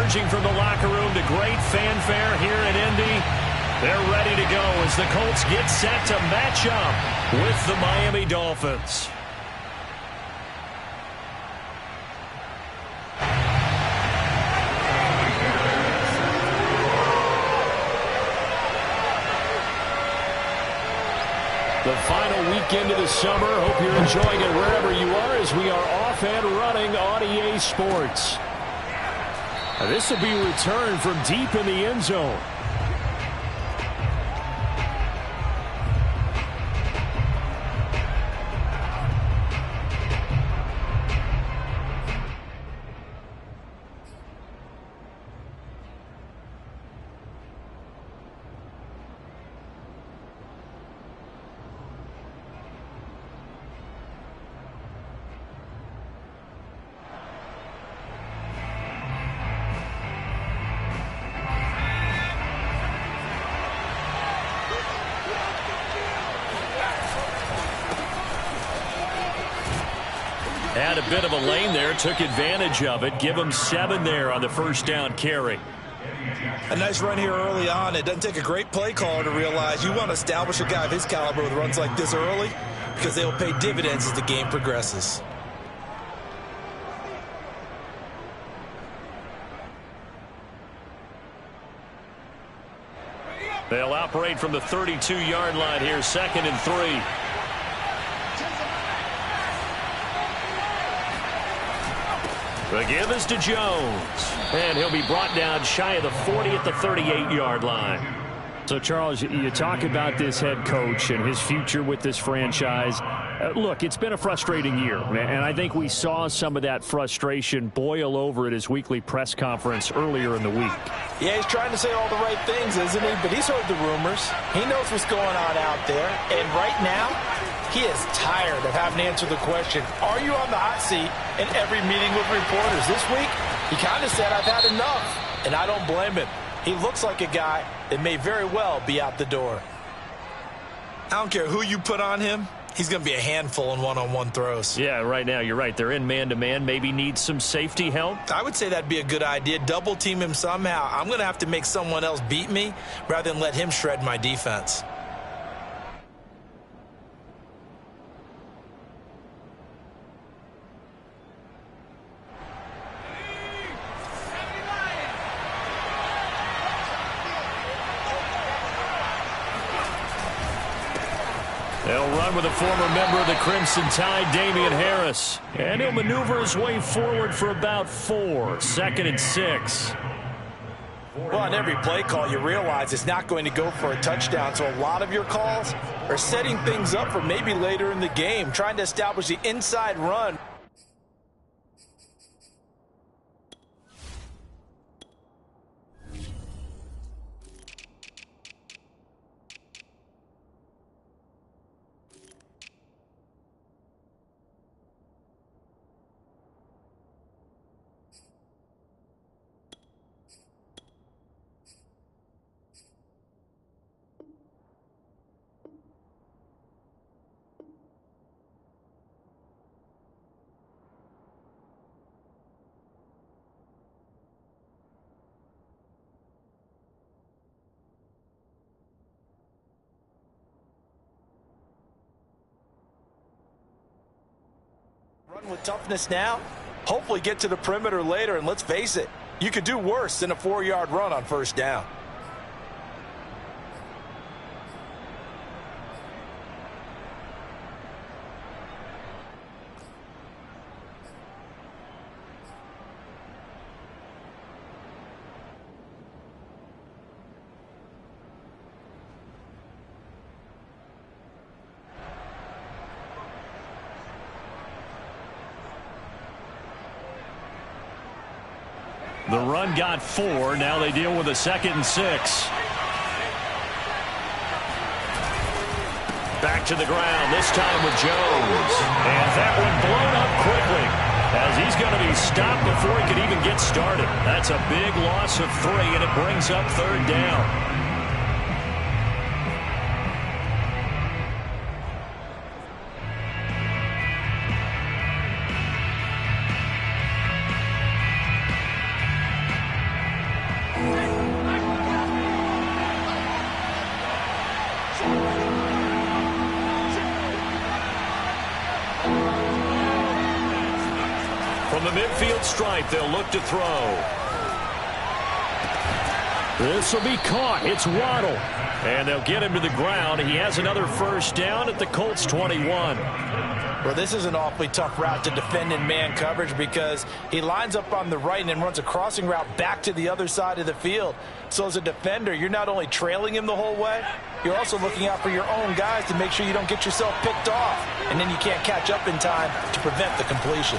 emerging from the locker room to great fanfare here in Indy. They're ready to go as the Colts get set to match up with the Miami Dolphins. The final weekend of the summer. Hope you're enjoying it wherever you are as we are off and running on EA Sports. This will be returned from deep in the end zone. Had a bit of a lane there, took advantage of it. Give him 7 there on the first down carry. A nice run here early on. It doesn't take a great play caller to realize you want to establish a guy of his caliber with runs like this early because they will pay dividends as the game progresses. They'll operate from the 32-yard line here, 2nd and 3. The give is to Jones. And he'll be brought down shy of the 40 at the 38-yard line. So, Charles, you talk about this head coach and his future with this franchise. Look, it's been a frustrating year, and I think we saw some of that frustration boil over at his weekly press conference earlier in the week. Yeah, he's trying to say all the right things, isn't he? But he's heard the rumors. He knows what's going on out there. And right now, he is tired of having to answer the question, are you on the hot seat in every meeting with reporters? This week, he kind of said, I've had enough. And I don't blame him. He looks like a guy that may very well be out the door. I don't care who you put on him. He's going to be a handful in one-on-one throws. Yeah, right now, you're right. They're in man-to-man. Maybe needs some safety help. I would say that'd be a good idea. Double-team him somehow. I'm going to have to make someone else beat me rather than let him shred my defense. They'll run with a former member of the Crimson Tide, Damian Harris. And he'll maneuver his way forward for about 4. 2nd and 6. Well, on every play call, you realize it's not going to go for a touchdown. So a lot of your calls are setting things up for maybe later in the game, trying to establish the inside run. Run with toughness now. Hopefully get to the perimeter later, and let's face it, you could do worse than a 4-yard run on first down. The run got 4. Now they deal with a 2nd and 6. Back to the ground, this time with Jones. And that one blown up quickly as he's going to be stopped before he could even get started. That's a big loss of 3, and it brings up 3rd down. the midfield stripe, they'll look to throw. This will be caught. It's Waddle. And they'll get him to the ground. He has another first down at the Colts 21. Well, this is an awfully tough route to defend in man coverage because he lines up on the right and then runs a crossing route back to the other side of the field. So as a defender, you're not only trailing him the whole way, you're also looking out for your own guys to make sure you don't get yourself picked off. And then you can't catch up in time to prevent the completion.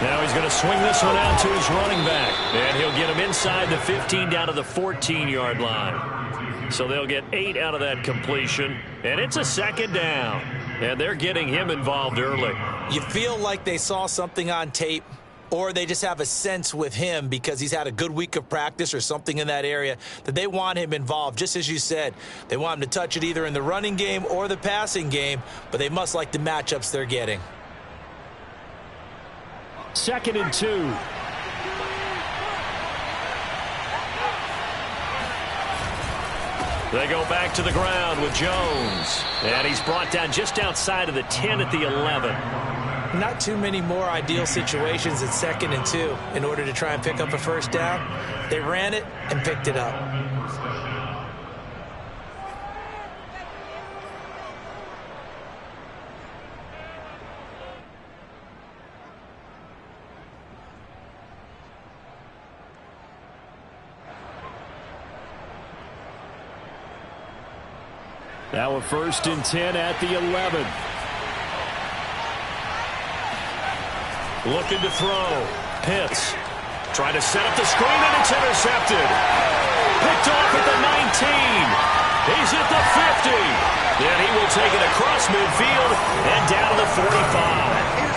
Now he's going to swing this one out to his running back. And he'll get him inside the 15 down to the 14-yard line. So they'll get 8 out of that completion. And it's a second down. And they're getting him involved early. You feel like they saw something on tape, or they just have a sense with him because he's had a good week of practice or something in that area that they want him involved. Just as you said, they want him to touch it either in the running game or the passing game, but they must like the matchups they're getting. 2nd and 2. They go back to the ground with Jones. And he's brought down just outside of the 10 at the 11. Not too many more ideal situations at 2nd and 2 in order to try and pick up a first down. They ran it and picked it up. Now a 1st and 10 at the 11. Looking to throw. Pitts trying to set up the screen, and it's intercepted. Picked off at the 19. He's at the 50. Then he will take it across midfield and down to the 45.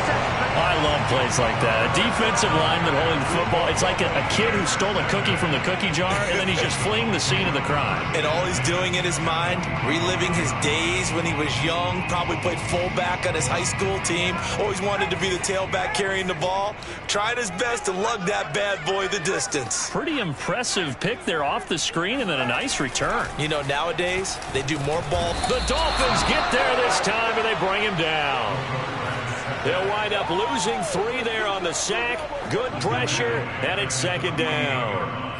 I love plays like that. A defensive lineman holding the football. It's like a kid who stole a cookie from the cookie jar, and then he's just fleeing the scene of the crime. And all he's doing in his mind, reliving his days when he was young, probably played fullback on his high school team, always wanted to be the tailback carrying the ball, tried his best to lug that bad boy the distance. Pretty impressive pick there off the screen, and then a nice return. You know, nowadays, they do more ball. The Dolphins get there this time, and they bring him down. They'll wind up losing 3 there on the sack. Good pressure, and it's 2nd down.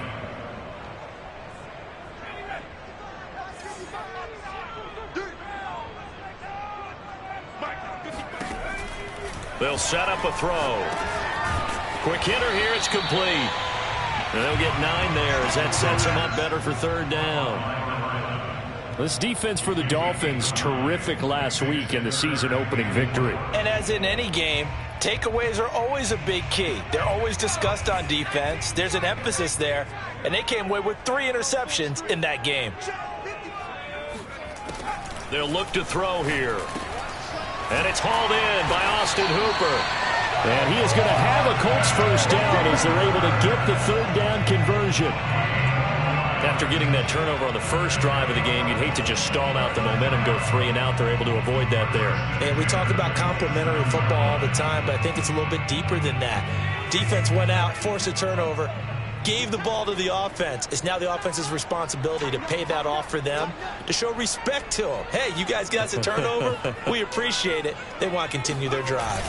They'll set up a throw. Quick hitter here, it's complete. And they'll get 9 there as that sets them up better for 3rd down. This defense for the Dolphins, terrific last week in the season-opening victory. And as in any game, takeaways are always a big key. They're always discussed on defense. There's an emphasis there, and they came away with 3 interceptions in that game. They'll look to throw here. And it's hauled in by Austin Hooper. And he is going to have a Colts first down as they're able to get the 3rd down conversion. After getting that turnover on the first drive of the game, you'd hate to just stall out the momentum, go 3 and out. They're able to avoid that there. And we talk about complementary football all the time, but I think it's a little bit deeper than that. Defense went out, forced a turnover, gave the ball to the offense. It's now the offense's responsibility to pay that off for them, to show respect to them. Hey, you guys got us a turnover? We appreciate it. They want to continue their drive.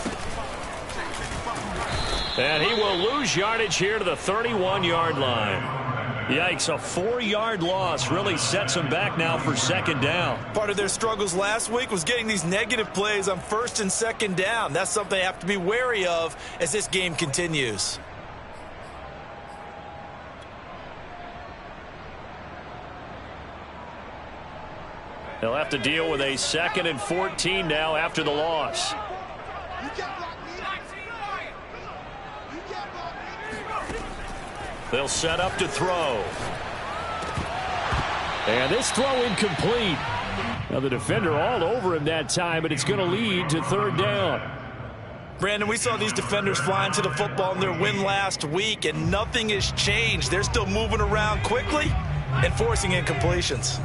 And he will lose yardage here to the 31-yard line. Yikes, a 4-yard loss really sets them back now for 2nd down. Part of their struggles last week was getting these negative plays on 1st and 2nd down. That's something they have to be wary of as this game continues. They'll have to deal with a 2nd and 14 now after the loss. They'll set up to throw. And this throw incomplete. Now the defender all over him that time, but it's going to lead to 3rd down. Brandon, we saw these defenders flying to the football in their win last week, and nothing has changed. They're still moving around quickly and forcing incompletions.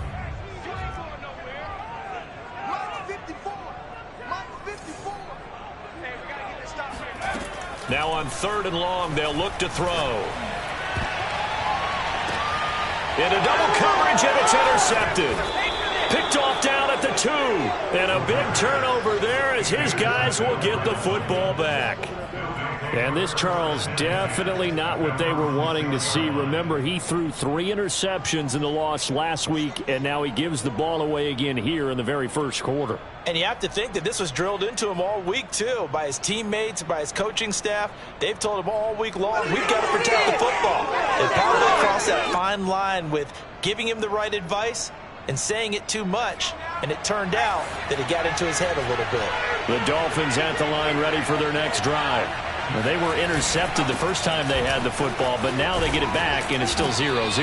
Now on 3rd and long, they'll look to throw. Into double coverage, and it's intercepted. Picked off down at at the 2. And a big turnover there as his guys will get the football back. And this, Charles, definitely not what they were wanting to see. Remember, he threw 3 interceptions in the loss last week, and now he gives the ball away again here in the very first quarter. And you have to think that this was drilled into him all week, too, by his teammates, by his coaching staff. They've told him all week long, we've got to protect the football. They probably crossed that fine line with giving him the right advice and saying it too much, and it turned out that it got into his head a little bit. The Dolphins at the line ready for their next drive. Well, they were intercepted the first time they had the football, but now they get it back, and it's still 0-0.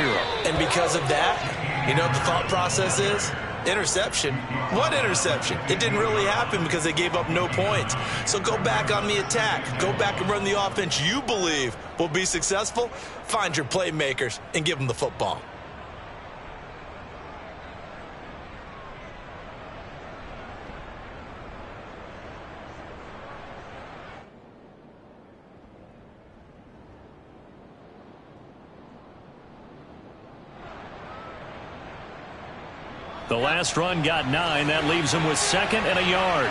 And because of that, you know what the thought process is? Interception. What interception? It didn't really happen because they gave up no points. So go back on the attack. Go back and run the offense you believe will be successful. Find your playmakers and give them the football. The last run got 9. That leaves him with 2nd and a yard.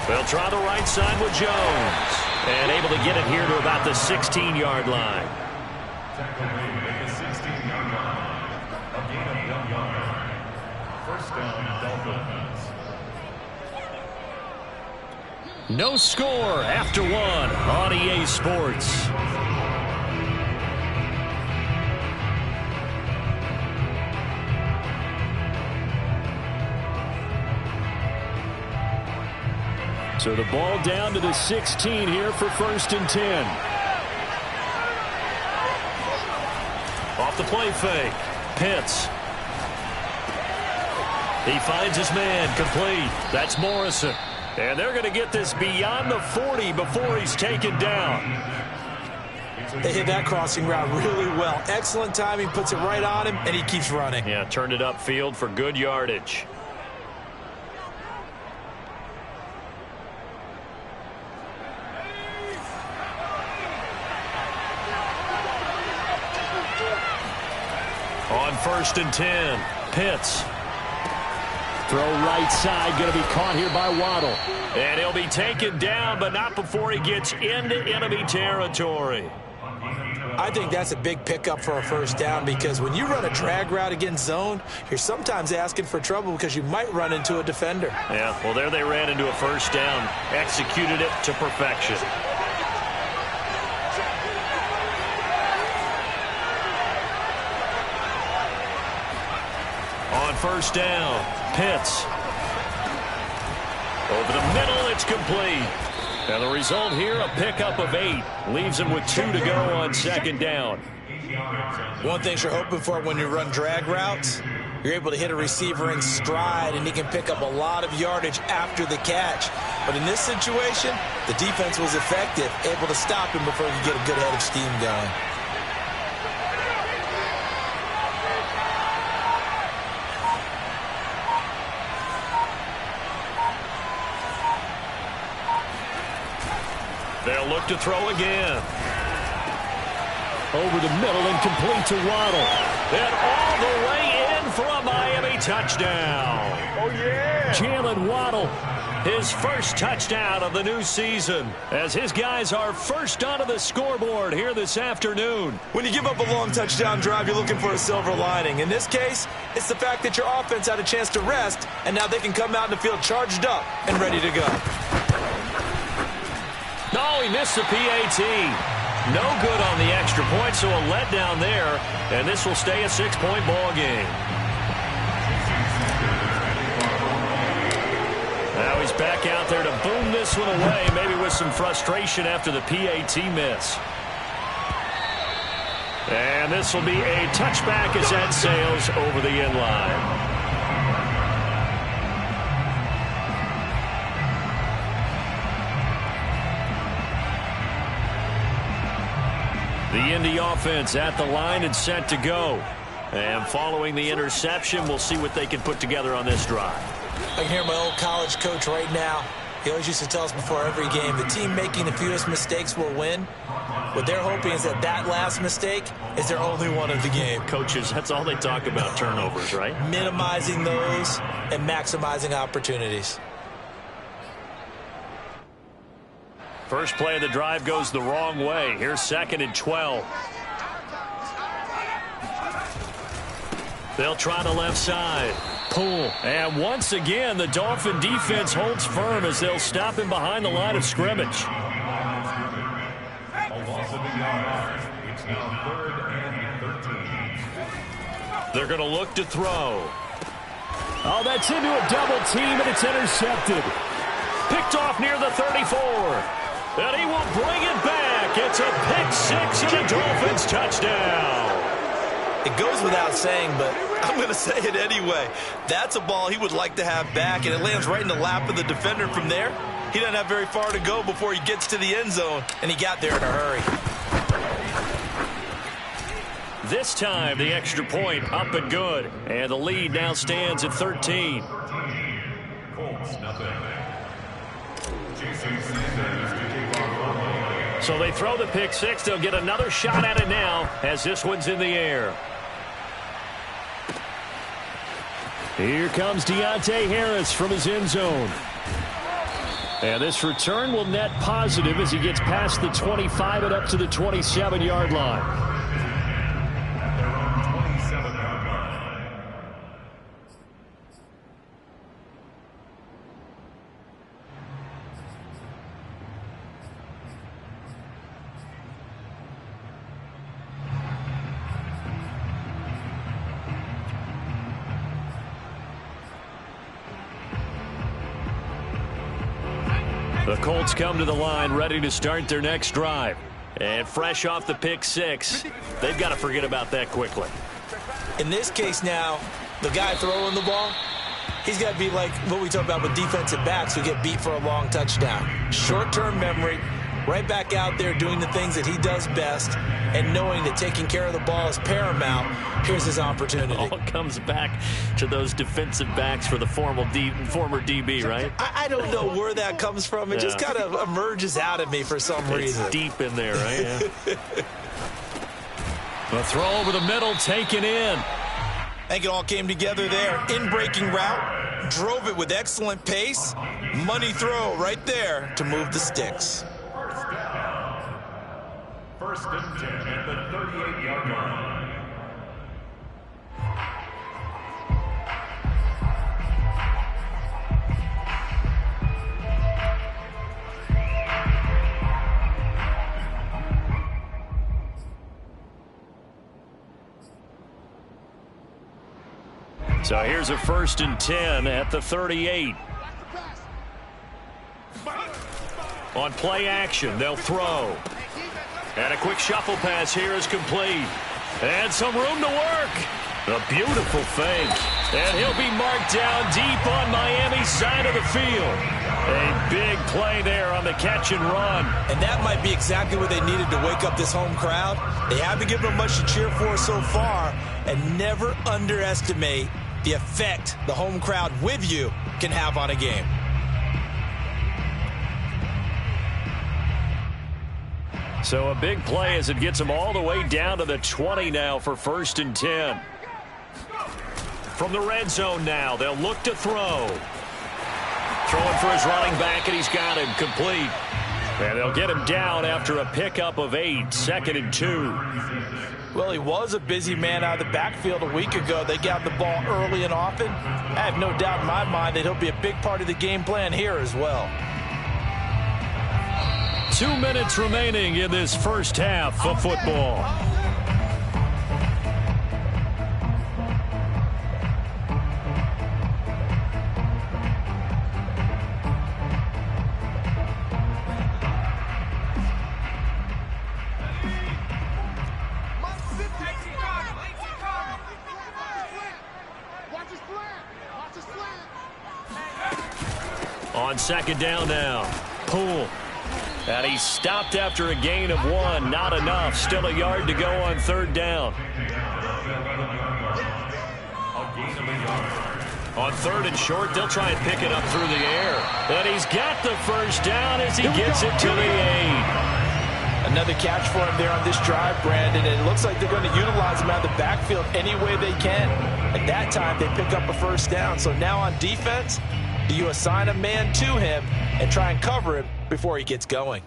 They'll try the right side with Jones. And able to get it here to about the 16-yard line. No score after 1 on EA Sports. So the ball down to the 16 here for 1st and 10. Off the play fake. Pitts. He finds his man complete. That's Morrison. And they're going to get this beyond the 40 before he's taken down. They hit that crossing route really well. Excellent timing, puts it right on him, and he keeps running. Yeah, turned it upfield for good yardage. On 1st and 10, Pitts. Throw right side, going to be caught here by Waddle. And he'll be taken down, but not before he gets into enemy territory. I think that's a big pickup for a 1st down because when you run a drag route against zone, you're sometimes asking for trouble because you might run into a defender. Yeah, well, there they ran into a 1st down. Executed it to perfection. On 1st down, Pitts. Over the middle, it's complete. And the result here, a pickup of 8. Leaves him with 2 to go on 2nd down. One thing you're hoping for when you run drag routes, you're able to hit a receiver in stride, and he can pick up a lot of yardage after the catch. But in this situation, the defense was effective, able to stop him before he could get a good head of steam going. They'll look to throw again. Over the middle and complete to Waddle. And all the way in for a Miami touchdown. Oh, yeah. Jalen Waddle, his first touchdown of the new season, as his guys are first onto the scoreboard here this afternoon. When you give up a long touchdown drive, you're looking for a silver lining. In this case, it's the fact that your offense had a chance to rest, and now they can come out in the field charged up and ready to go. No, he missed the PAT. No good on the extra point, so a letdown there, and this will stay a 6-point ball game. Now he's back out there to boom this one away, maybe with some frustration after the PAT miss. And this will be a touchback as that sails over the end line. The Indy offense at the line and set to go. And following the interception, we'll see what they can put together on this drive. I can hear my old college coach right now. He always used to tell us before every game, the team making the fewest mistakes will win. What they're hoping is that that last mistake is their only one of the game. Coaches, that's all they talk about, turnovers, right? Minimizing those and maximizing opportunities. First play of the drive goes the wrong way. Here's 2nd and 12. They'll try the left side. Pull. And once again, the Dolphin defense holds firm as they'll stop him behind the line of scrimmage. It's now 3rd and 13. They're going to look to throw. Oh, that's into a double team, and it's intercepted. Picked off near the 34. And he will bring it back. It's a pick six and a Dolphins touchdown. It goes without saying, but I'm going to say it anyway. That's a ball he would like to have back, and it lands right in the lap of the defender from there. He doesn't have very far to go before he gets to the end zone, and he got there in a hurry. This time, the extra point up and good. And the lead now stands at 13. Colts, nothing. So they throw the pick six. They'll get another shot at it now as this one's in the air. Here comes Deontay Harris from his end zone. And this return will net positive as he gets past the 25 and up to the 27-yard line. The Colts come to the line ready to start their next drive. And fresh off the pick six, they've got to forget about that quickly. In this case now, the guy throwing the ball, he's got to be like what we talk about with defensive backs who get beat for a long touchdown. Short-term memory, right back out there doing the things that he does best, and knowing that taking care of the ball is paramount. Here's his opportunity. All comes back to those defensive backs for the former DB, right? I don't know where that comes from. It just kind of emerges out of me for some reason. It's deep in there, right? Yeah. The throw over the middle, taken in. I think it all came together there. In-breaking route, drove it with excellent pace. Money throw right there to move the sticks. First and 10 at the 38-yard line. So here's a 1st and 10 at the 38. On play action, they'll throw. And a quick shuffle pass here is complete. And some room to work. A beautiful fake. And he'll be marked down deep on Miami's side of the field. A big play there on the catch and run. And that might be exactly what they needed to wake up this home crowd. They haven't given them much to cheer for so far. And never underestimate the effect the home crowd with you can have on a game. So a big play as it gets them all the way down to the 20 now for 1st and 10. From the red zone now, they'll look to throw. Throwing for his running back, and he's got him complete. And they'll get him down after a pickup of 8, 2nd and 2. Well, he was a busy man out of the backfield a week ago. They got the ball early and often. I have no doubt in my mind that he'll be a big part of the game plan here as well. 2 minutes remaining in this first half of football. On 2nd down now. Poole. And he's stopped after a gain of 1. Not enough. Still a yard to go on 3rd down. On 3rd and short, they'll try and pick it up through the air. And he's got the first down as he gets it to the 8. Another catch for him there on this drive, Brandon, and it looks like they're going to utilize him out of the backfield any way they can. At that time, they pick up a first down. So now on defense, do you assign a man to him and try and cover him before he gets going?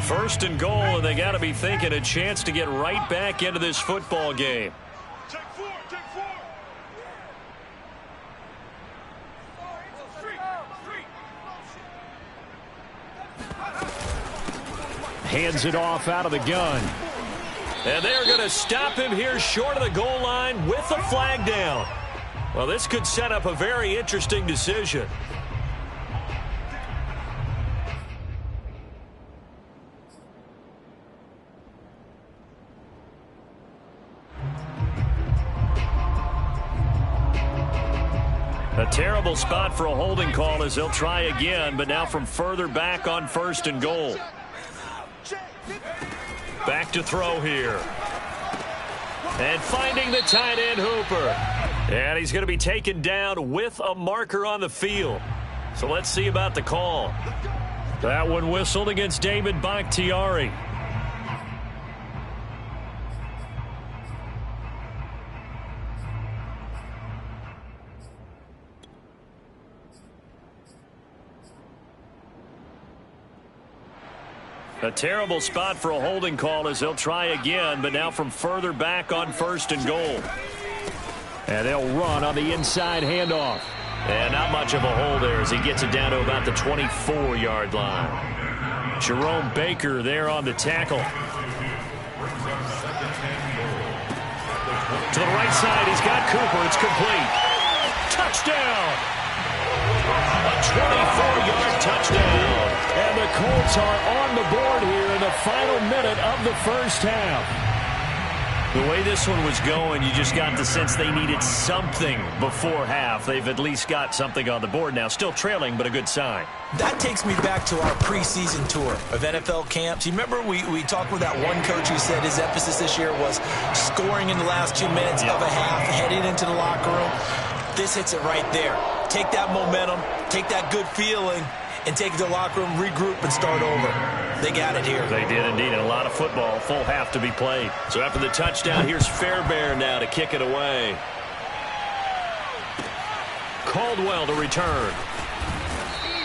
1st and goal, and they got to be thinking a chance to get right back into this football game. Take 4, take 4. Hands it off out of the gun. And they're going to stop him here short of the goal line with the flag down. Well, this could set up a very interesting decision. A terrible spot for a holding call as they'll try again, but now from further back on 1st and goal. Back to throw here. And finding the tight end Hooper. And he's going to be taken down with a marker on the field. So let's see about the call. That one whistled against David Bakhtiari. A terrible spot for a holding call as they'll try again, but now from further back on 1st and goal. And they'll run on the inside handoff. And not much of a hole there as he gets it down to about the 24-yard line. Jerome Baker there on the tackle. To the right side, he's got Cooper. It's complete. Touchdown! A 24-yard touchdown. And the Colts are on the board here in the final minute of the first half. The way this one was going, you just got the sense they needed something before half. They've at least got something on the board now. Still trailing, but a good sign. That takes me back to our preseason tour of NFL camps. You remember we talked with that one coach who said his emphasis this year was scoring in the last 2 minutes of a half, heading into the locker room. This hits it right there. Take that momentum, take that good feeling, and take it to the locker room, regroup, and start over. They got it here. They did indeed, and a lot of football, full half to be played. So after the touchdown, here's Fairbairn now to kick it away. Caldwell to return.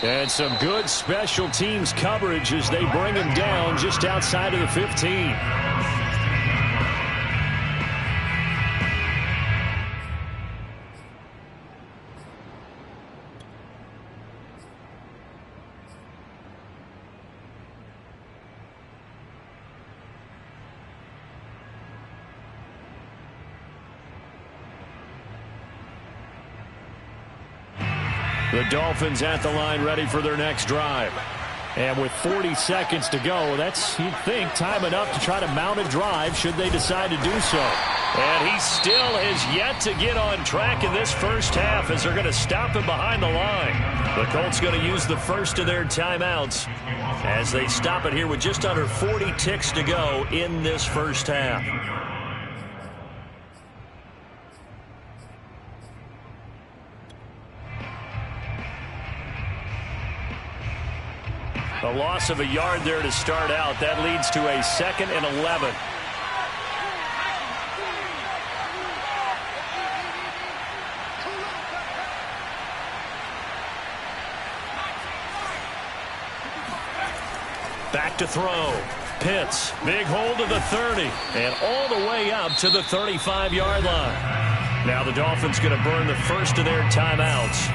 And some good special teams coverage as they bring him down just outside of the 15. The Dolphins at the line ready for their next drive. And with 40 seconds to go, that's, you'd think, time enough to try to mount a drive should they decide to do so. And he still has yet to get on track in this first half as they're going to stop him behind the line. The Colts going to use the first of their timeouts as they stop it here with just under 40 ticks to go in this first half. A loss of a yard there to start out. That leads to a 2nd and 11. Back to throw. Pitts, big hold of the 30, and all the way up to the 35-yard line. Now the Dolphins going to burn the first of their timeouts,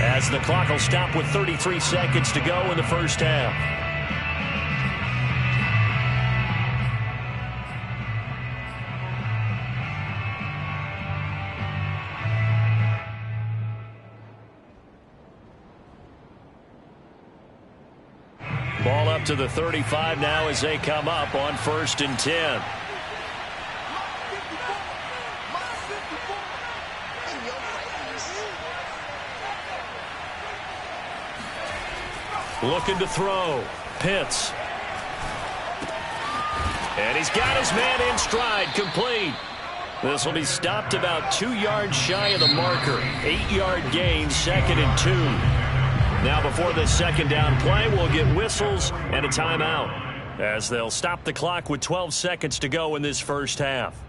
as the clock will stop with 33 seconds to go in the first half. Ball up to the 35 now as they come up on 1st and 10. Looking to throw. Pitts. And he's got his man in stride. Complete. This will be stopped about 2 yards shy of the marker. 8-yard gain, 2nd and 2. Now before this second down play, we'll get whistles and a timeout, as they'll stop the clock with 12 seconds to go in this first half.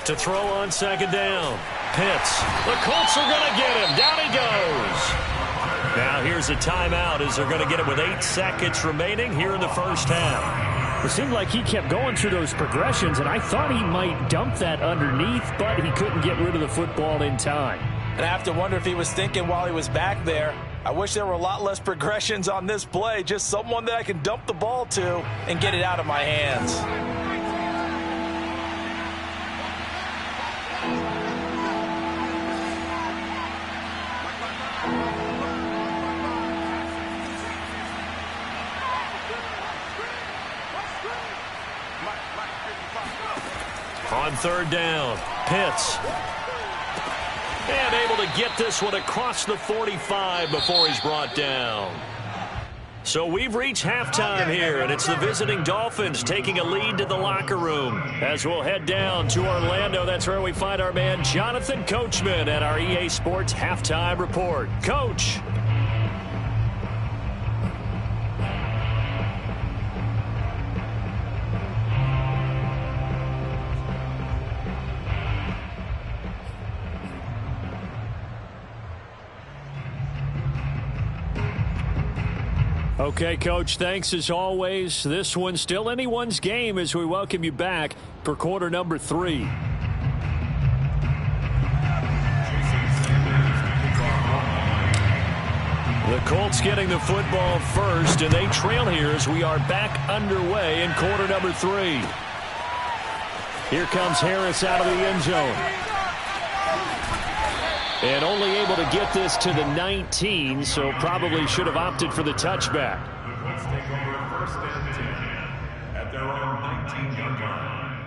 To throw on second down. Pitts. The Colts are going to get him. Down he goes. Now here's a timeout as they're going to get it with 8 seconds remaining here in the first half. It seemed like he kept going through those progressions, and I thought he might dump that underneath, but he couldn't get rid of the football in time. And I have to wonder if he was thinking while he was back there, I wish there were a lot less progressions on this play, just someone that I can dump the ball to and get it out of my hands. On third down, Pitts. And able to get this one across the 45 before he's brought down. So we've reached halftime here, and it's the visiting Dolphins taking a lead to the locker room. As we'll head down to Orlando, that's where we find our man Jonathan Coachman at our EA Sports Halftime Report. Coach. Okay, Coach, thanks as always. This one's still anyone's game as we welcome you back for quarter number 3. The Colts getting the football first, and they trail here as we are back underway in quarter number 3. Here comes Harris out of the end zone. And only able to get this to the 19, so probably should have opted for the touchback. The Colts take over first and 10 at their own 19-yard line.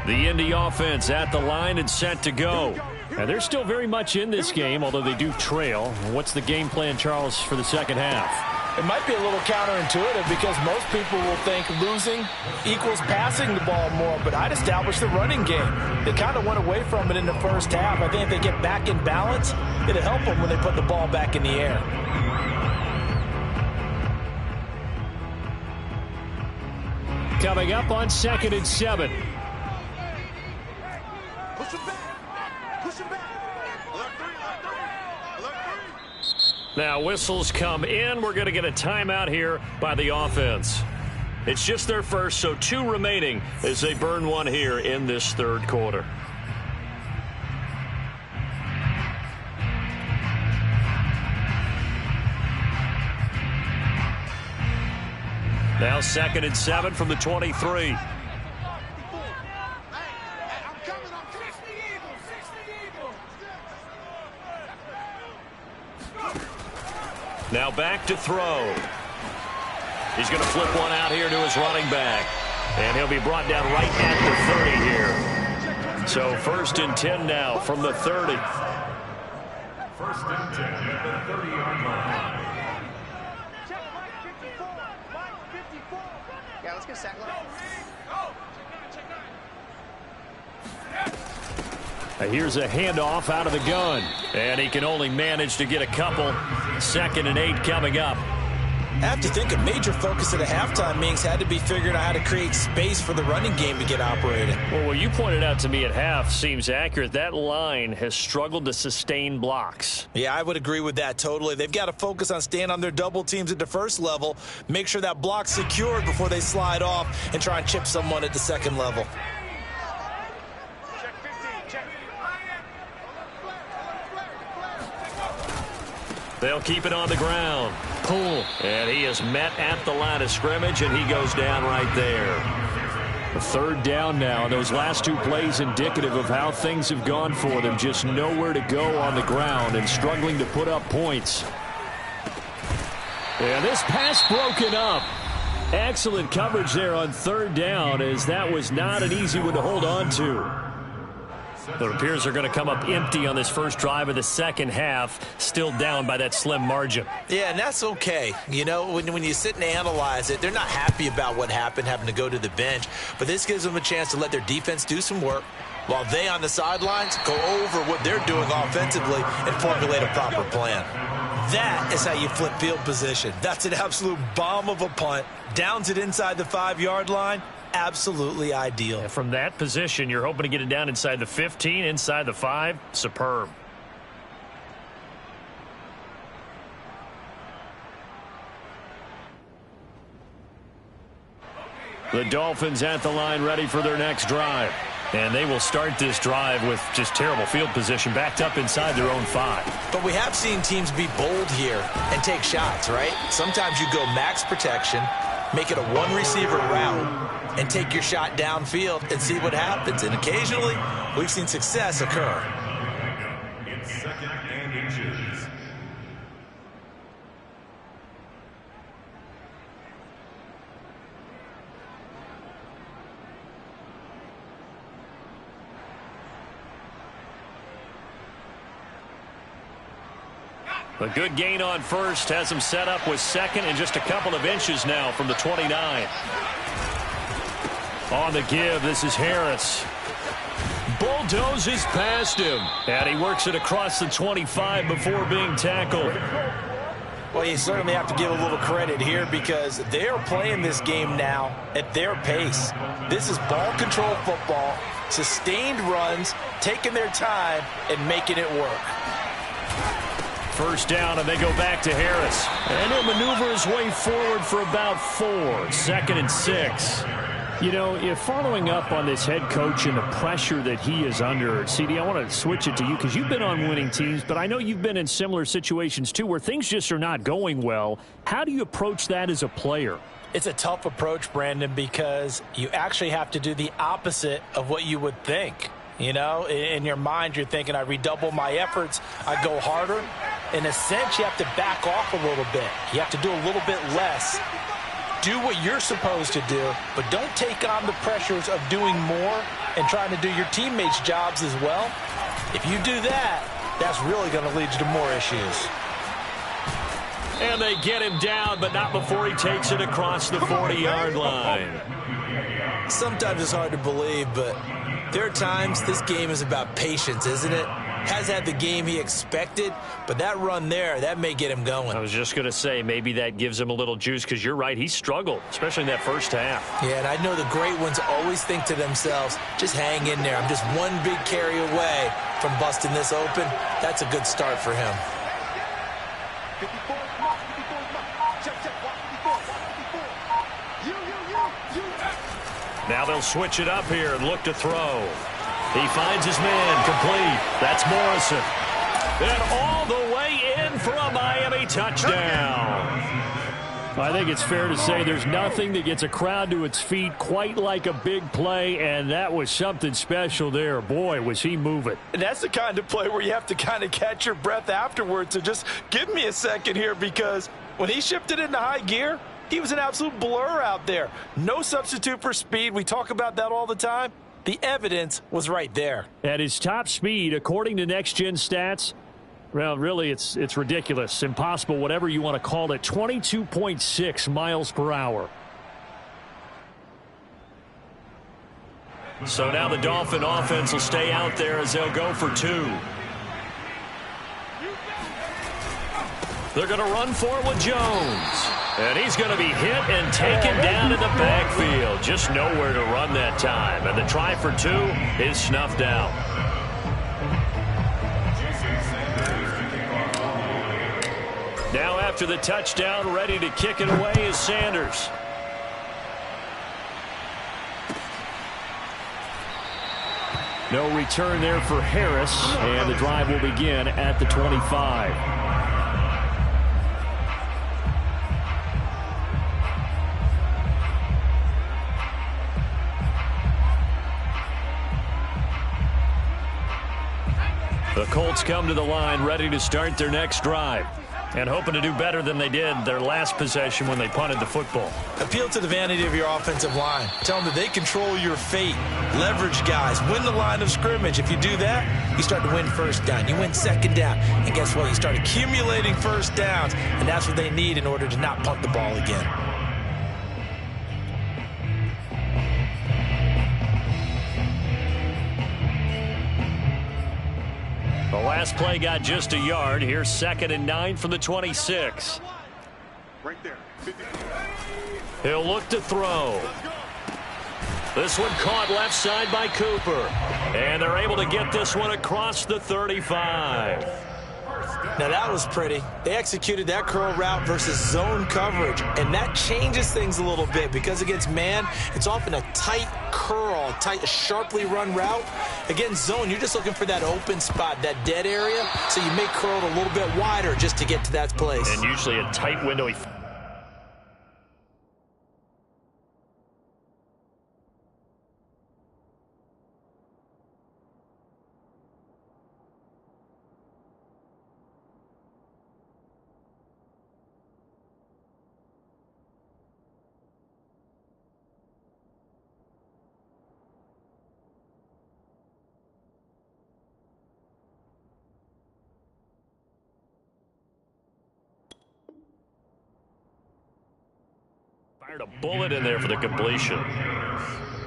The Indy offense at the line and set to go. Now, they're still very much in this game, although they do trail. What's the game plan, Charles, for the second half? It might be a little counterintuitive because most people will think losing equals passing the ball more, but I'd establish the running game. They kind of went away from it in the first half. I think if they get back in balance, it'll help them when they put the ball back in the air. Coming up on 2nd and 7. Now whistles come in. We're going to get a timeout here by the offense. It's just their first, so 2 remaining as they burn one here in this third quarter. Now 2nd and 7 from the 23. Now back to throw. He's going to flip one out here to his running back. And he'll be brought down right at the 30 here. So 1st and 10 now from the 30. 1st and 10 at the 30-yard line. Yeah, let's get a sack. Here's a handoff out of the gun. And he can only manage to get a couple. 2nd and 8 coming up. I have to think a major focus at a halftime meetings had to be figuring out how to create space for the running game to get operated. Well, what you pointed out to me at half seems accurate. That line has struggled to sustain blocks. Yeah, I would agree with that totally. They've got to focus on staying on their double teams at the first level, make sure that block's secured before they slide off and try and chip someone at the second level. They'll keep it on the ground. Pull. And he is met at the line of scrimmage, and he goes down right there. Third down now. Those last two plays indicative of how things have gone for them. Just nowhere to go on the ground and struggling to put up points. And this pass broken up. Excellent coverage there on third down, as that was not an easy one to hold on to. It appears they're going to come up empty on this first drive of the second half, still down by that slim margin. Yeah, and that's okay. You know, when you sit and analyze it, they're not happy about what happened, having to go to the bench. But this gives them a chance to let their defense do some work, while they on the sidelines go over what they're doing offensively and formulate a proper plan. That is how you flip field position. That's an absolute bomb of a punt. Downs it inside the 5-yard line. Absolutely ideal. Yeah, from that position, you're hoping to get it down inside the 15, inside the 5. Superb. The Dolphins at the line, ready for their next drive. And they will start this drive with just terrible field position, backed up inside their own 5. But we have seen teams be bold here and take shots, right? Sometimes you go max protection, make it a one-receiver route, and take your shot downfield and see what happens. And occasionally, we've seen success occur. It's 2nd and inches. A good gain on first has him set up with second and just a couple of inches now from the 29. On the give, this is Harris. Bulldozes past him. And he works it across the 25 before being tackled. Well, you certainly have to give a little credit here because they're playing this game now at their pace. This is ball control football, sustained runs, taking their time, and making it work. First down, and they go back to Harris. And he'll maneuver his way forward for about 4. 2nd and 6. You know, if following up on this head coach and the pressure that he is under, CD, I want to switch it to you because you've been on winning teams, but I know you've been in similar situations too where things just are not going well. How do you approach that as a player? It's a tough approach, Brandon, because you actually have to do the opposite of what you would think. You know, in your mind, you're thinking, I redouble my efforts, I go harder. In a sense, you have to back off a little bit. You have to do a little bit less. Do what you're supposed to do, but don't take on the pressures of doing more and trying to do your teammates' jobs as well. If you do that, that's really going to lead you to more issues. And they get him down, but not before he takes it across the 40-yard line. Sometimes it's hard to believe, but there are times this game is about patience, isn't it? Has had the game he expected, but that run there, that may get him going. I was just going to say, maybe that gives him a little juice because you're right, he struggled, especially in that first half. Yeah, and I know the great ones always think to themselves, just hang in there. I'm just one big carry away from busting this open. That's a good start for him. Now they'll switch it up here and look to throw. He finds his man, complete. That's Morrison. And all the way in for a Miami touchdown. I think it's fair to say there's nothing that gets a crowd to its feet quite like a big play, and that was something special there. Boy, was he moving. And that's the kind of play where you have to kind of catch your breath afterwards. So just give me a second here, because when he shifted into high gear, he was an absolute blur out there. No substitute for speed. We talk about that all the time. The evidence was right there. At his top speed, according to Next Gen Stats, well, really, it's ridiculous, impossible, whatever you want to call it, 22.6 miles per hour. So now the Dolphin offense will stay out there as they'll go for 2. They're going to run for it with Jones. And he's going to be hit and taken down in the backfield. Just nowhere to run that time. And the try for 2 is snuffed out. Now after the touchdown, ready to kick it away is Sanders. No return there for Harris. And the drive will begin at the 25. The Colts come to the line ready to start their next drive and hoping to do better than they did their last possession when they punted the football. Appeal to the vanity of your offensive line. Tell them that they control your fate. Leverage guys. Win the line of scrimmage. If you do that, you start to win first down. You win second down. And guess what? You start accumulating first downs. And that's what they need in order to not punt the ball again. The last play got just a yard. Here's 2nd and 9 from the 26. Right there. He'll look to throw. This one caught left side by Cooper. And they're able to get this one across the 35. Now that was pretty. They executed that curl route versus zone coverage, and that changes things a little bit because against man, it's often a tight curl, a sharply run route. Against zone, you're just looking for that open spot, that dead area, so you make curl a little bit wider just to get to that place. And usually a tight window. Fired a bullet in there for the completion.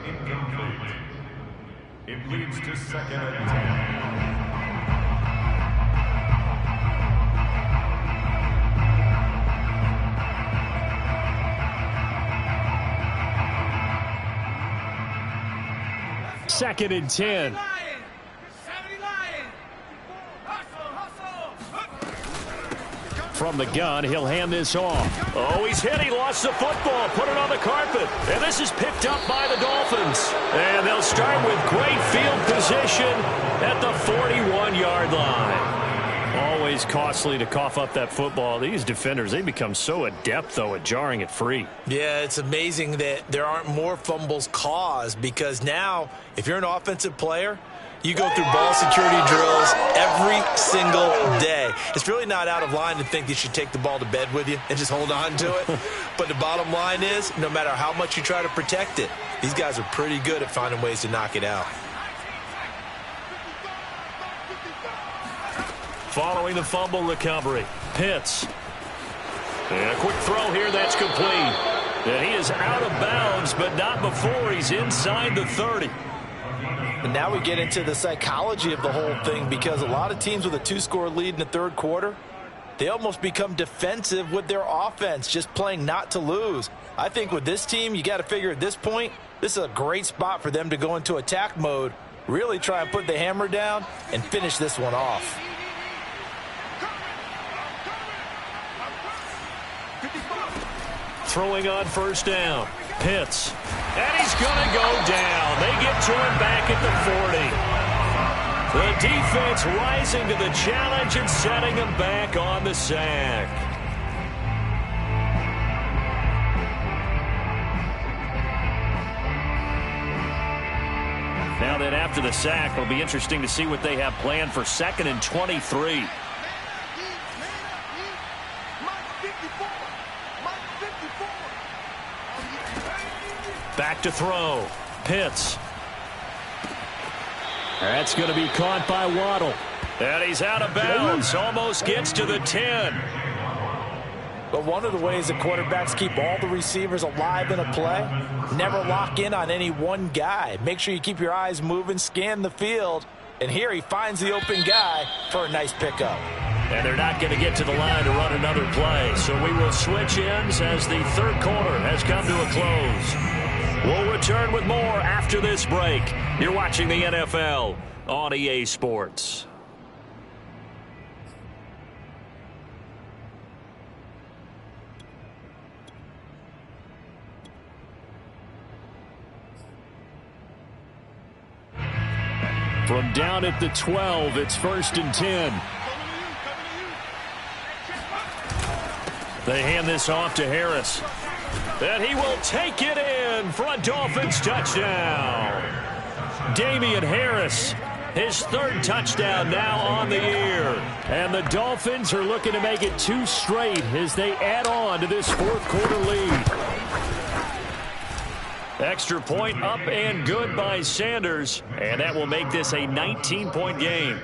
Incomplete. It leads to 2nd and 10. 2nd and 10. From the gun, he'll hand this off. Oh, he's hit. He lost the football. Put it on the carpet. And this is picked up by the Dolphins. And they'll start with great field position at the 41-yard line. Always costly to cough up that football. These defenders, they become so adept, though, at jarring it free. Yeah, it's amazing that there aren't more fumbles caused because now, if you're an offensive player, you go through ball security drills every single day. It's really not out of line to think you should take the ball to bed with you and just hold on to it. But the bottom line is, no matter how much you try to protect it, these guys are pretty good at finding ways to knock it out. Following the fumble recovery, Pitts. And a quick throw here that's complete. And he is out of bounds, but not before he's inside the 30. And now we get into the psychology of the whole thing because a lot of teams with a 2-score lead in the third quarter, they almost become defensive with their offense, just playing not to lose. I think with this team, you got to figure at this point, this is a great spot for them to go into attack mode, really try and put the hammer down and finish this one off. Throwing on first down. Pitts. And he's going to go down. They get to him back at the 40. The defense rising to the challenge and setting him back on the sack. Now then, after the sack, it'll be interesting to see what they have planned for 2nd and 23. Back to throw. Pitts. That's going to be caught by Waddle. And he's out of bounds. Almost gets to the 10. But one of the ways that quarterbacks keep all the receivers alive in a play, never lock in on any one guy. Make sure you keep your eyes moving, scan the field. And here he finds the open guy for a nice pickup. And they're not going to get to the line to run another play. So we will switch ends as the third quarter has come to a close. We'll return with more after this break. You're watching the NFL on EA Sports. From down at the 12, it's 1st and 10. They hand this off to Harris. And he will take it in for a Dolphins touchdown. Damian Harris His third touchdown now on the year. And the Dolphins are looking to make it 2 straight as they add on to this fourth-quarter lead. Extra point up and good by Sanders. And that will make this a 19-point game.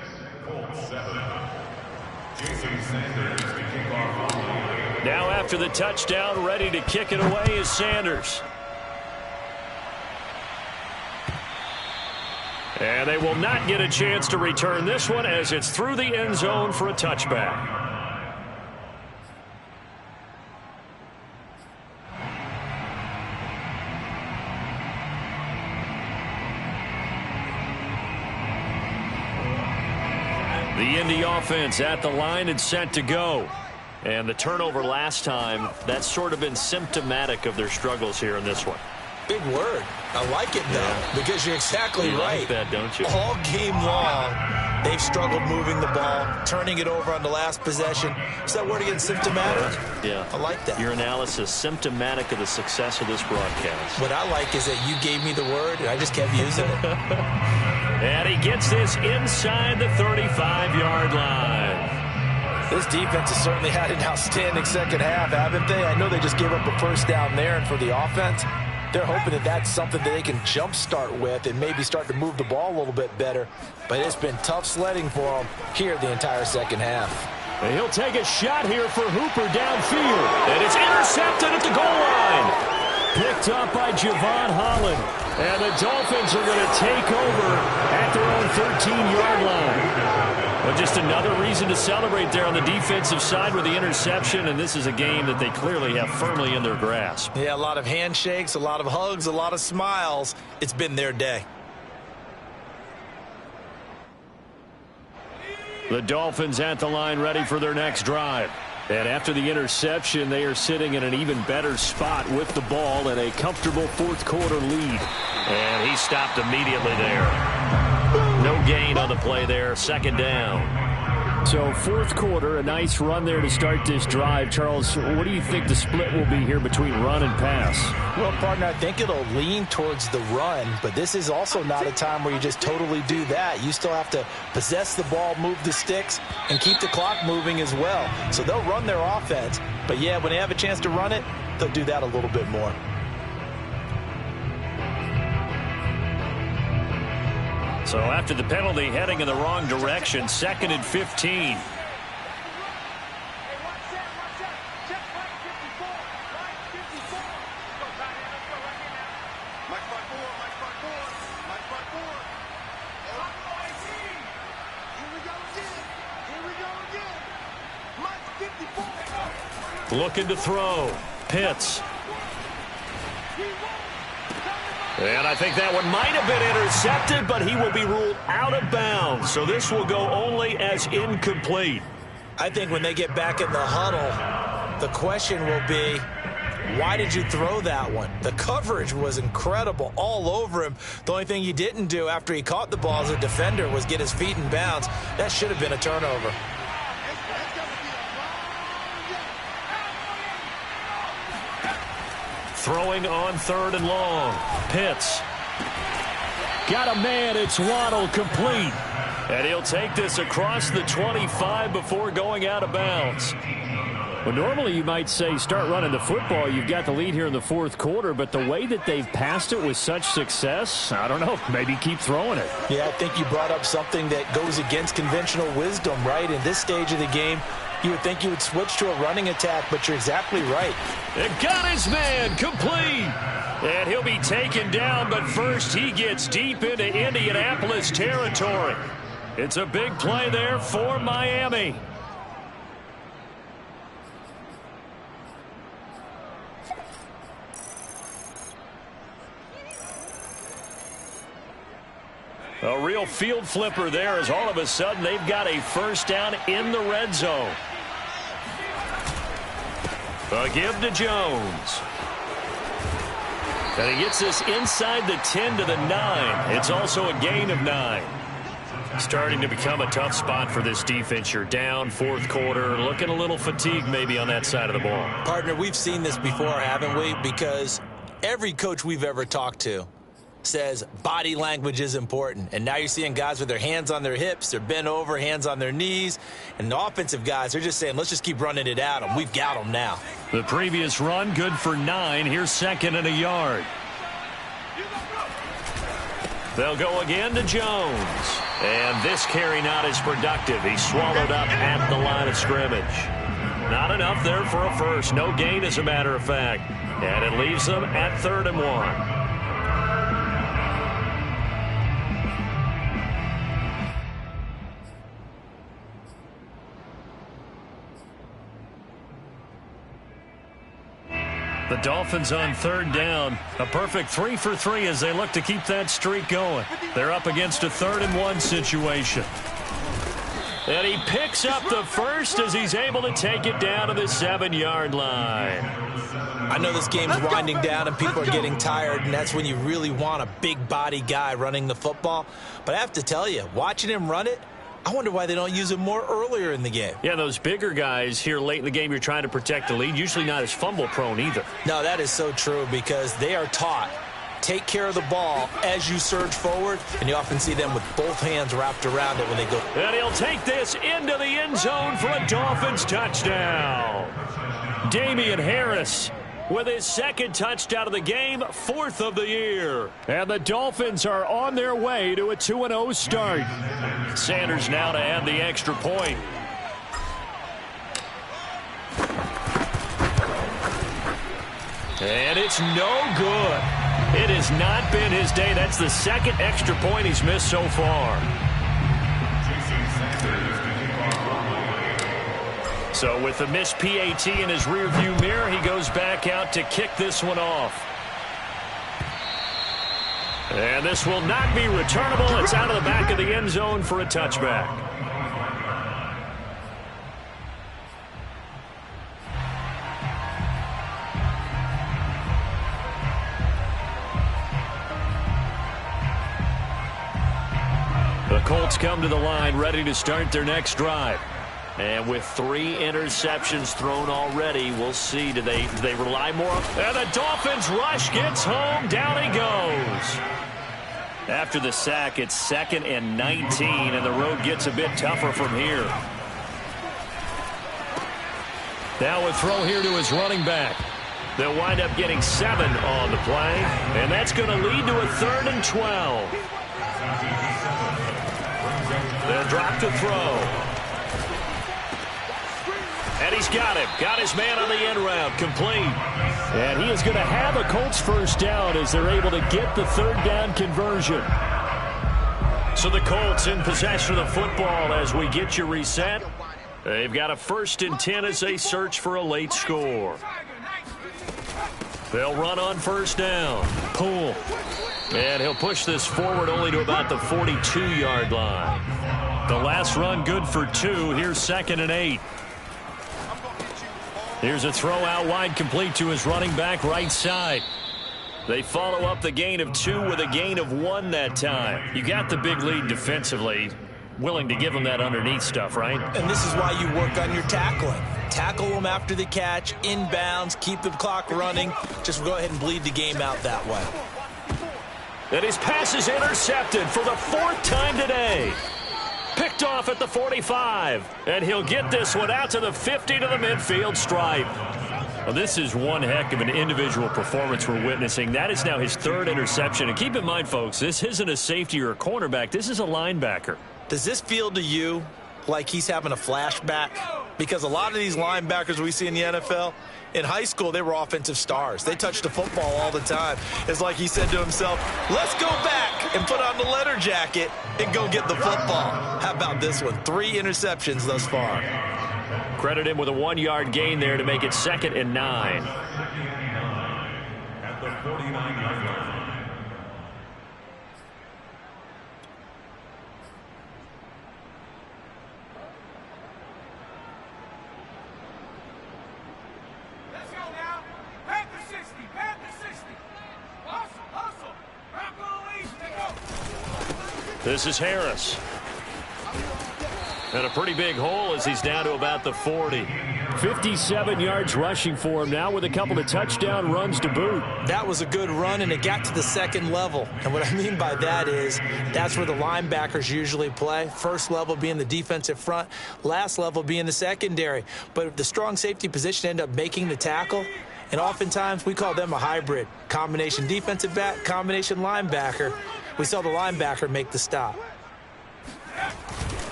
Now after the touchdown, ready to kick it away is Sanders. And they will not get a chance to return this one as it's through the end zone for a touchback. The Indy offense at the line and set to go. And the turnover last time, that's sort of been symptomatic of their struggles here in this one. Big word. I like it, though, because you're exactly right. Like that, don't you? All game long, they've struggled moving the ball, turning it over on the last possession. Is that word again, symptomatic? Yeah. I like that. Your analysis, symptomatic of the success of this broadcast. What I like is that you gave me the word, and I just kept using it. And he gets this inside the 35-yard line. This defense has certainly had an outstanding second half, haven't they? I know they just gave up a first down there, and for the offense, they're hoping that that's something that they can jumpstart with and maybe start to move the ball a little bit better. But it's been tough sledding for them here the entire second half. And he'll take a shot here for Hooper downfield. And it's intercepted at the goal line. Picked up by Javon Holland. And the Dolphins are going to take over at their own 13-yard line. Well, just another reason to celebrate there on the defensive side with the interception, and this is a game that they clearly have firmly in their grasp. Yeah, a lot of handshakes, a lot of hugs, a lot of smiles. It's been their day. The Dolphins at the line ready for their next drive. And after the interception, they are sitting in an even better spot with the ball and a comfortable fourth-quarter lead. And he stopped immediately there. No gain on the play there, second down. So fourth quarter, a nice run there to start this drive. Charles, what do you think the split will be here between run and pass? Well, partner, I think it'll lean towards the run, but this is also not a time where you just totally do that. You still have to possess the ball, move the sticks, and keep the clock moving as well. So they'll run their offense, but yeah, when they have a chance to run it, they'll do that a little bit more. So after the penalty, heading in the wrong direction, 2nd and 15. Looking to throw. Pitts. And I think that one might have been intercepted, but he will be ruled out of bounds. So this will go only as incomplete. I think when they get back in the huddle, the question will be, why did you throw that one? The coverage was incredible all over him. The only thing he didn't do after he caught the ball as a defender was get his feet in bounds. That should have been a turnover. Throwing on 3rd and long. Pitts. Got a man. It's Waddle, complete. And he'll take this across the 25 before going out of bounds. Well, normally you might say start running the football. You've got the lead here in the fourth quarter, but the way that they've passed it with such success, I don't know, maybe keep throwing it. Yeah, I think you brought up something that goes against conventional wisdom, right? In this stage of the game, you would think you would switch to a running attack, but you're exactly right. And got his man, complete. And he'll be taken down, but first he gets deep into Indianapolis territory. It's a big play there for Miami. A real field flipper there as all of a sudden they've got a first down in the red zone. A give to Jones. And he gets this inside the 10 to the 9. It's also a gain of 9. Starting to become a tough spot for this defense. You're down fourth quarter, looking a little fatigued maybe on that side of the ball. Partner, we've seen this before, haven't we? Because every coach we've ever talked to says body language is important. And now you're seeing guys with their hands on their hips, they're bent over, hands on their knees. And the offensive guys, they're just saying, let's just keep running it at them. We've got them now. The previous run, good for 9. Here's 2nd and a yard. They'll go again to Jones. And this carry not as productive. He's swallowed up at the line of scrimmage. Not enough there for a first. No gain, as a matter of fact. And it leaves them at 3rd and 1. The Dolphins on 3rd down. A perfect 3 for 3 as they look to keep that streak going. They're up against a 3rd and 1 situation. And he picks up the first as he's able to take it down to the 7-yard line. I know this game's winding down and people are getting tired, and that's when you really want a big body guy running the football. But I have to tell you, watching him run it, I wonder why they don't use him more earlier in the game. Yeah, those bigger guys here late in the game, you're trying to protect the lead, usually not as fumble prone either. No, that is so true because they are taught, take care of the ball as you surge forward, and you often see them with both hands wrapped around it when they go. And he'll take this into the end zone for a Dolphins touchdown. Damian Harris with his 2nd touchdown of the game, 4th of the year. And the Dolphins are on their way to a 2-0 start. Sanders now to add the extra point. And it's no good. It has not been his day. That's the 2nd extra point he's missed so far. So with the missed PAT in his rearview mirror, he goes back out to kick this one off. And this will not be returnable. It's out of the back of the end zone for a touchback. The Colts come to the line ready to start their next drive. And with 3 interceptions thrown already, we'll see. Do they rely more on... And the Dolphins rush gets home. Down he goes. After the sack, it's 2nd and 19, and the road gets a bit tougher from here. Now a throw here to his running back. They'll wind up getting 7 on the play, and that's going to lead to a 3rd and 12. They'll drop to throw. And he's got him. Got his man on the end route. Complete. And he is going to have a Colts first down as they're able to get the 3rd down conversion. So the Colts in possession of the football as we get you reset. They've got a 1st and 10 as they search for a late score. They'll run on 1st down. Poole. And he'll push this forward only to about the 42-yard line. The last run good for 2. Here's 2nd and 8. Here's a throw out wide, complete to his running back right side. They follow up the gain of 2 with a gain of 1 that time. You got the big lead defensively. Willing to give them that underneath stuff, right? And this is why you work on your tackling. Tackle them after the catch, inbounds, keep the clock running. Just go ahead and bleed the game out that way. And his pass is intercepted for the 4th time today. Picked off at the 45. And he'll get this one out to the 50 to the midfield stripe. Well, this is one heck of an individual performance we're witnessing. That is now his 3rd interception. And keep in mind, folks, this isn't a safety or a cornerback. This is a linebacker. Does this feel to you like he's having a flashback? Because a lot of these linebackers we see in the NFL, in high school, they were offensive stars. They touched the football all the time. It's like he said to himself, let's go back and put on the leather jacket and go get the football. How about this one? 3 interceptions thus far. Credit him with a 1-yard gain there to make it 2nd and 9. At the 49-yard line. This is Harris. And a pretty big hole as he's down to about the 40. 57 yards rushing for him now with a couple of touchdown runs to boot. That was a good run, and it got to the second level. And what I mean by that is that's where the linebackers usually play. First level being the defensive front, last level being the secondary. But the strong safety position ended up making the tackle, and oftentimes we call them a hybrid. Combination defensive back, combination linebacker. We saw the linebacker make the stop.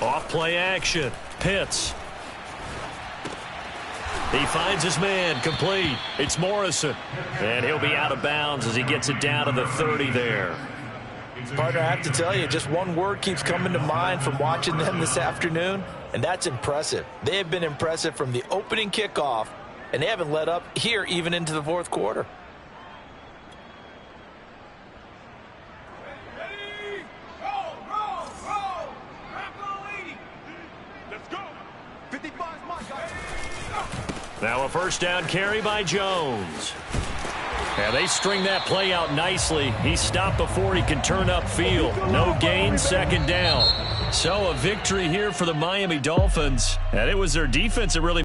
Off play action. Pitts. He finds his man, complete. It's Morrison. And he'll be out of bounds as he gets it down to the 30 there. Partner, I have to tell you, just one word keeps coming to mind from watching them this afternoon, and that's impressive. They have been impressive from the opening kickoff, and they haven't let up here even into the fourth quarter. Now a first down carry by Jones. And they string that play out nicely. He's stopped before he can turn upfield. No gain, second down. So a victory here for the Miami Dolphins. And it was their defense that really